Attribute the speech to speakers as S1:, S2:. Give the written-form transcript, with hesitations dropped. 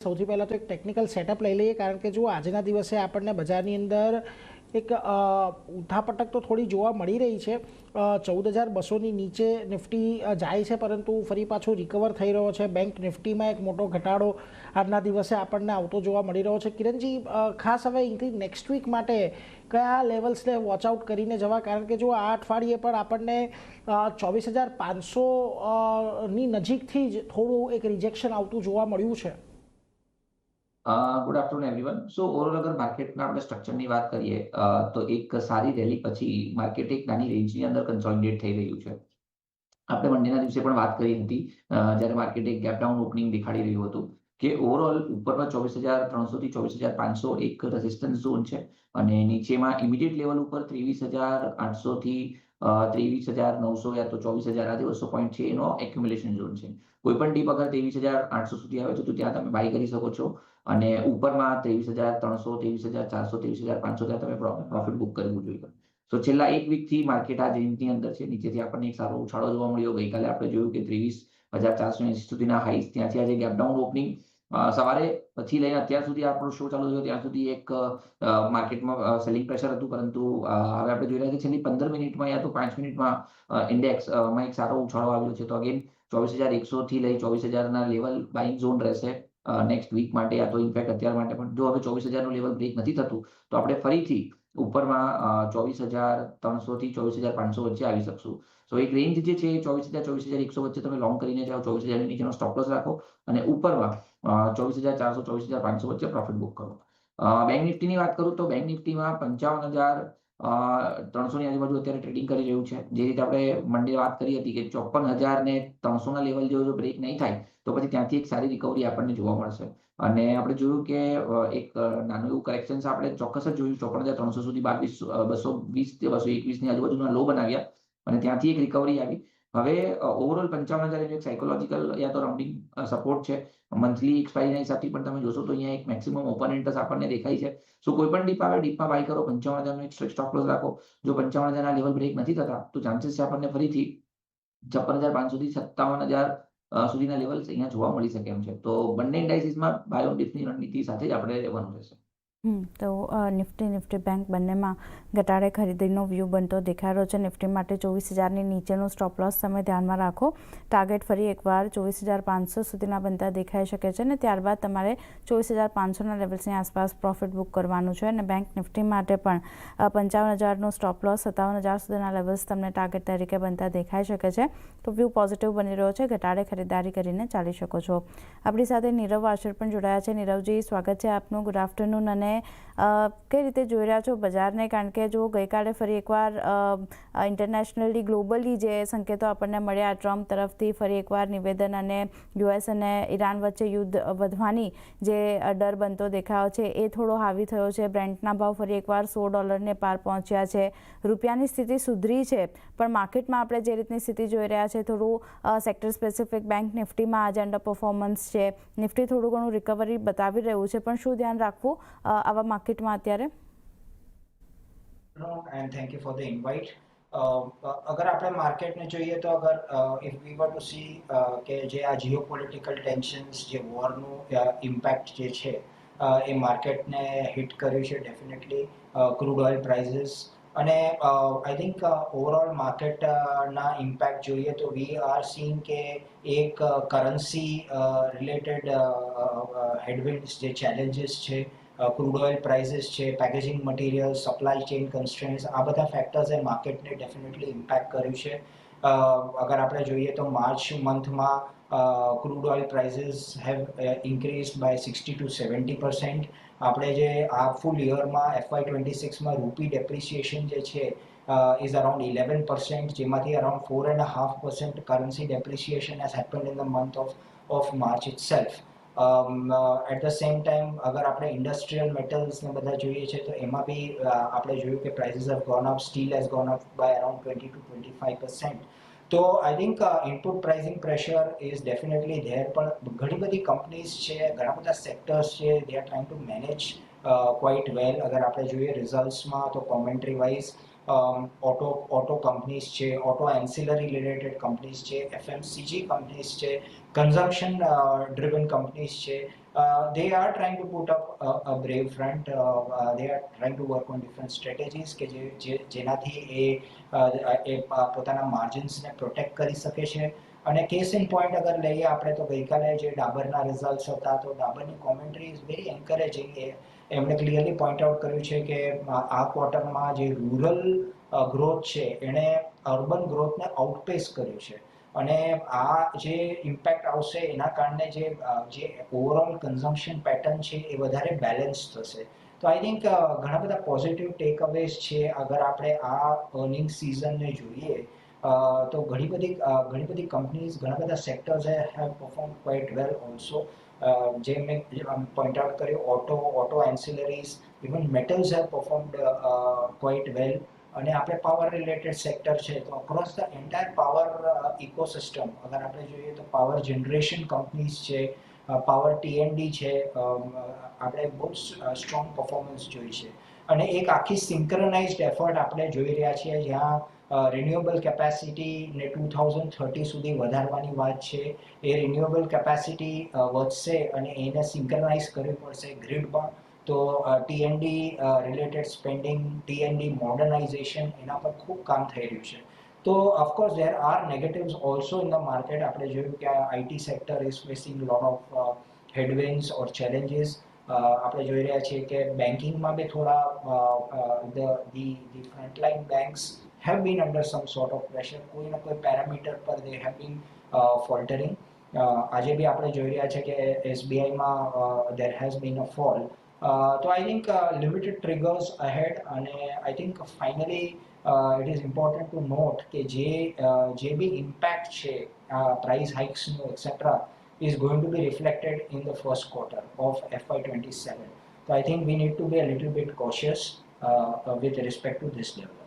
S1: સૌથી પહેલાં તો એક ટેકનિકલ સેટઅપ લઈ લઈએ, કારણ કે જો આજના દિવસે આપણને બજારની અંદર એક ઉઠાપટક તો થોડી જોવા મળી રહી છે. 14,200ની નીચે નિફ્ટી જાય છે, પરંતુ ફરી પાછો રિકવર થઈ રહ્યો છે. બેંક નિફ્ટીમાં એક મોટો ઘટાડો આજના દિવસે આપણને આવતો જોવા મળી રહ્યો છે. કિરણજી, ખાસ હવે નેક્સ્ટ વીક માટે કયા લેવલ્સને વોચઆઉટ કરીને જવા? કારણ કે જો આ અઠવાડિયે પણ આપણને 24,500ની નજીકથી જ થોડું એક રિજેક્શન આવતું જોવા મળ્યું છે.
S2: Good afternoon everyone. So overall અગર માર્કેટના આપણે સ્ટ્રક્ચરની વાત કરીએ તો એક સારી રેલી પછી માર્કેટ એક નાની રેન્જની અંદર કન્સોલિડેટ થઈ રહ્યું છે. આપણે મંડેના દિવસે પણ વાત કરી હતી જ્યારે માર્કેટ એક ગેપ ડાઉન ઓપનિંગ દેખાડી રહ્યું હતું કે ઓવરઓલ ઉપરમાં 24,300 થી 24,500 એક રેઝિસ્ટન્સ ઝોન છે અને નીચેમાં ઇમિડિયેટ લેવલ ઉપર 23,800 થી 23,900 યા તો 24,200 પોઈન્ટ છે, એનો એક્યુમ્યુલેશન ઝોન છે. કોઈ પણ ડીપ અગર 23,800 સુધી આવે તો ત્યાં તમે બાય કરી શકો છો અને ઉપરમાં 23,300, 23,400, 23,500 ત્યાં તમે પ્રોફિટ બુક કરવું જોઈએ. તો છેલ્લા એક વીકથી માર્કેટ આ રેન્જની અંદર છે. નીચેથી આપણને એક સારો ઉછાળો જોવા મળ્યો. ગઈકાલે આપણે જોયું કે 23,480 સુધીના હાઈસ, ત્યાંથી આજે ગેપ ડાઉન ઓપનિંગ સવારે થી લઈને અત્યાર સુધી આપણો શો ચાલુ થયો ત્યાં સુધી એક માર્કેટમાં સેલિંગ પ્રેશર હતું, પરંતુ હવે આપણે જોઈ રહ્યા છીએ છેલ્લી 15 મિનિટમાં યા તો 5 મિનિટમાં ઇન્ડેક્સમાં એક સારો ઉછાળો આવ્યો છે. તો અગેન 24,100 થી લઈ 24,000ના લેવલ બાઇંગ ઝોન રહેશે નેક્સ્ટ વીક માટે, યા તો ઇનફેક્ટ અત્યાર માટે પણ. જો હવે 24,000નું લેવલ બ્રેક નથી થતું તો આપણે ફરીથી ઉપરમાં 24,300 થી 24,500 વચ્ચે આવી શકશું. સો એક રેન્જ જે છે 24,000 24,100 વચ્ચે તમે લોંગ કરીને જાઓ, 24,000ની નીચેનો સ્ટોપ લોસ રાખો અને ઉપરમાં 24,400 24,500 વચ્ચે પ્રોફિટ બુક કરો. બેંક નિફ્ટીની વાત કરું તો બેંક નિફ્ટીમાં 55,300ની આજુબાજુ અત્યારે ટ્રેડિંગ કરી રહ્યું છે. જે રીતે આપણે મંડે વાત કરી હતી કે 54,300ના લેવલ જો બ્રેક નહીં થાય તો પછી ત્યાંથી એક સારી રિકવરી આપણને જોવા મળશે. અને આપણે જોયું કે એક નાનું એવું કરેક્શન આપણે ચોક્કસ જ જોયું. 54,300 સુધી 220 કે 221ની આજુબાજુના લો બનાવ્યા અને ત્યાંથી એક રિકવરી આવી. હવે ઓવરઓલ 55,000 એક સાયકોલોજીકલ યા તો રાઉન્ડિંગ સપોર્ટ છે. મંથલી એક્સપાયરીના હિસાબથી પણ તમે જોશો તો અહીંયા એક મેક્સિમમ ઓપન ઇન્ટરેસ્ટ આપણને દેખાય છે. સો કોઈ પણ ડીપ આવે, ડીપમાં બાય કરો, 55,000નો એક સ્ટોપ લોસ રાખો. જો 55,000ના લેવલ બ્રેક નથી થતા તો ચાન્સીસ છે આપણને ફરીથી 56,500 થી 57,000 સુધીના લેવલ્સ અહીંયા જોવા મળી શકે એમ છે. તો બંને ઇન્ડાઇસીસમાં બાય ઓન ડિપ્સની રણનીતિ સાથે જ આપણે રહેવાનું રહેશે.
S3: તો નિફ્ટી બેંક બંનેમાં ઘટાડે ખરીદીનો વ્યૂ બનતો દેખાઈ રહ્યો છે. નિફ્ટી માટે 24,000ની નીચેનો સ્ટોપ લોસ તમે ધ્યાનમાં રાખો. ટાર્ગેટ ફરી એકવાર 24,500 સુધીના બનતા દેખાઈ શકે છે અને ત્યારબાદ તમારે 24,500ના લેવલ્સની આસપાસ પ્રોફિટ બુક કરવાનું છે. અને બેંક નિફ્ટી માટે પણ 55,000નો સ્ટોપ લોસ, 57,000 સુધીના લેવલ્સ તમને ટાર્ગેટ તરીકે બનતા દેખાઈ શકે છે. તો વ્યૂ પોઝિટિવ બની રહ્યો છે. ઘટાડે ખરીદારી કરીને ચાલી શકો છો. આપણી સાથે નીરવ આશર પણ જોડાયા છે. નીરવજી, સ્વાગત છે આપનું. Good afternoon. અને કઈ રીતે જોઈ રહ્યા છો બજારને? કારણ કે જો ગઈકાલે ફરી એકવાર ઇન્ટરનેશનલી ગ્લોબલી જે સંકેતો આપણને મળ્યા ટ્રમ્પ તરફથી, ફરી એકવાર નિવેદન અને યુએસ અને ઈરાન વચ્ચે યુદ્ધ વધવાની જે ડર બનતો દેખાયો છે એ થોડો હાવી થયો છે. બ્રેન્ટના ભાવ ફરી એકવાર $100 પાર પહોંચ્યા છે. રૂપિયાની સ્થિતિ સુધરી છે, પણ માર્કેટમાં આપણે જે રીતની સ્થિતિ જોઈ રહ્યા છે થોડું સેક્ટર સ્પેસિફિક બેંક નિફ્ટીમાં આજે અંડર પરફોર્મન્સ છે. નિફ્ટી થોડું ઘણું રિકવરી બતાવી રહ્યું છે, પણ શું ધ્યાન રાખવું આવા માર્કેટમાં અત્યારે?
S4: And thank you for the invite. અગર આપણે માર્કેટને જોઈએ તો અગર if we were to see કે જે આ જીઓપોલિટિકલ ટેન્શન્સ, જે વોરનું ઇમ્પેક્ટ જે છે એ માર્કેટને હિટ કર્યું છે ડેફિનેટલી. ક્રૂડ ઓઇલ પ્રાઇઝીસ અને આઈ થિંક ઓવરઓલ માર્કેટના ઇમ્પેક્ટ જોઈએ તો વી આર સીઈંગ કે એક કરન્સી રિલેટેડ હેડવિન્ડ્સ, જે ચેલેન્જીસ છે, ક્રૂડ ઓઇલ પ્રાઇઝીસ છે, packaging material, supply chain constraints, આ બધા ફેક્ટર્સે માર્કેટને ડેફિનેટલી ઇમ્પેક્ટ કર્યું છે. અગર આપણે જોઈએ તો માર્ચ મંથમાં crude oil prices have increased by 60 to 70%. આપણે જે આ ફૂલ યરમાં FY26માં રૂપી ડેપ્રિસિએશન જે છે is around 11%, જેમાંથી around 4.5% currency depreciation has happened in the month of March itself. At the same time અગર આપણે ઇન્ડસ્ટ્રીયલ મેટલ્સને બધા જોઈએ છે તો એમાં બી આપણે જોયું કે prices have gone up. Steel has gone up by around 20 to 25%. તો I think input pricing pressure is definitely there, પણ ઘણી બધી કંપનીઝ છે, ઘણા બધા સેક્ટર્સ છે, they are trying to manage quite well. અગર આપણે જોઈએ રિઝલ્ટ્સમાં તો કોમેન્ટ્રી વાઇઝ ઓટો કંપનીઝ છે, ઓટો એન્સિલરી રિલેટેડ કંપનીઝ છે, FMCG કંપનીઝ છે, consumption driven companies છે, they are trying to put up a brave front. They are trying to work on different strategies કે જેનાથી એ પોતાના માર્જિન્સને પ્રોટેક્ટ કરી શકે છે. અને કેસ ઇન પોઈન્ટ અગર લઈએ આપણે તો ગઈકાલે જે ડાબરના રિઝલ્ટ્સ હતા તો ડાબરની કોમેન્ટ્રી ઇઝ વેરી એન્કરેજિંગ. એમણે ક્લિયરલી પોઈન્ટ આઉટ કર્યું છે કે આ ક્વાર્ટરમાં જે રૂરલ ગ્રોથ છે એણે અર્બન ગ્રોથને આઉટપેસ કર્યું છે. અને આ જે ઇમ્પેક્ટ આવશે એના કારણે જે ઓવરઓલ કન્ઝમ્પશન પેટર્ન છે એ વધારે બેલેન્સ થશે. તો આઈ થિંક ઘણા બધા પોઝિટિવ ટેક અવેઝ છે. અગર આપણે આ અર્નિંગ સિઝનને જોઈએ તો ઘણી બધી કંપનીઝ, ઘણા બધા sectors have perform quite well also. જે મેં પોઈન્ટ આઉટ કર્યું, auto ancillaries, even metals have performed quite well. અને આપણે પાવર રિલેટેડ સેક્ટર છે તો across the entire power ecosystem અગર આપણે જોઈએ તો પાવર જનરેશન કંપનીઝ છે, પાવર ટીએનડી છે, આપણે બહુ સ્ટ્રોંગ પરફોર્મન્સ જોઈ છે. અને એક આખી સિન્ક્રનાઇઝડ એફર્ટ આપણે જોઈ રહ્યા છીએ જ્યાં રિન્યુએબલ કેપેસિટીને 2030 સુધી વધારવાની વાત છે. એ રિન્યુએબલ કેપેસિટી વધશે અને એને સિન્ક્રનાઇઝ કરવી પડશે ગ્રીડમાં. તો T and D related spending, T and D modernisation, એના પર ખૂબ કામ થઈ રહ્યું છે. તો of course there are negatives also in the market. આપણે જોયું કે IT sector is facing lot of headwinds or challenges. આપણે જોઈ રહ્યા છીએ કે બેન્કિંગમાં બી થોડા the frontline banks have been under some sort of pressure. કોઈ ના કોઈ પેરામીટર પર they have been faltering. આજે બી આપણે જોઈ રહ્યા છે કે એસબીઆઈમાં there has been a fall. તો I think limited triggers ahead. અને I think finally it is important to note કે જે બી ઇમ્પેક્ટ છે પ્રાઇસ હાઇક્સનું etcetera is going to be reflected in the first quarter of FY27. So I think we need to be a little bit cautious with respect to this level.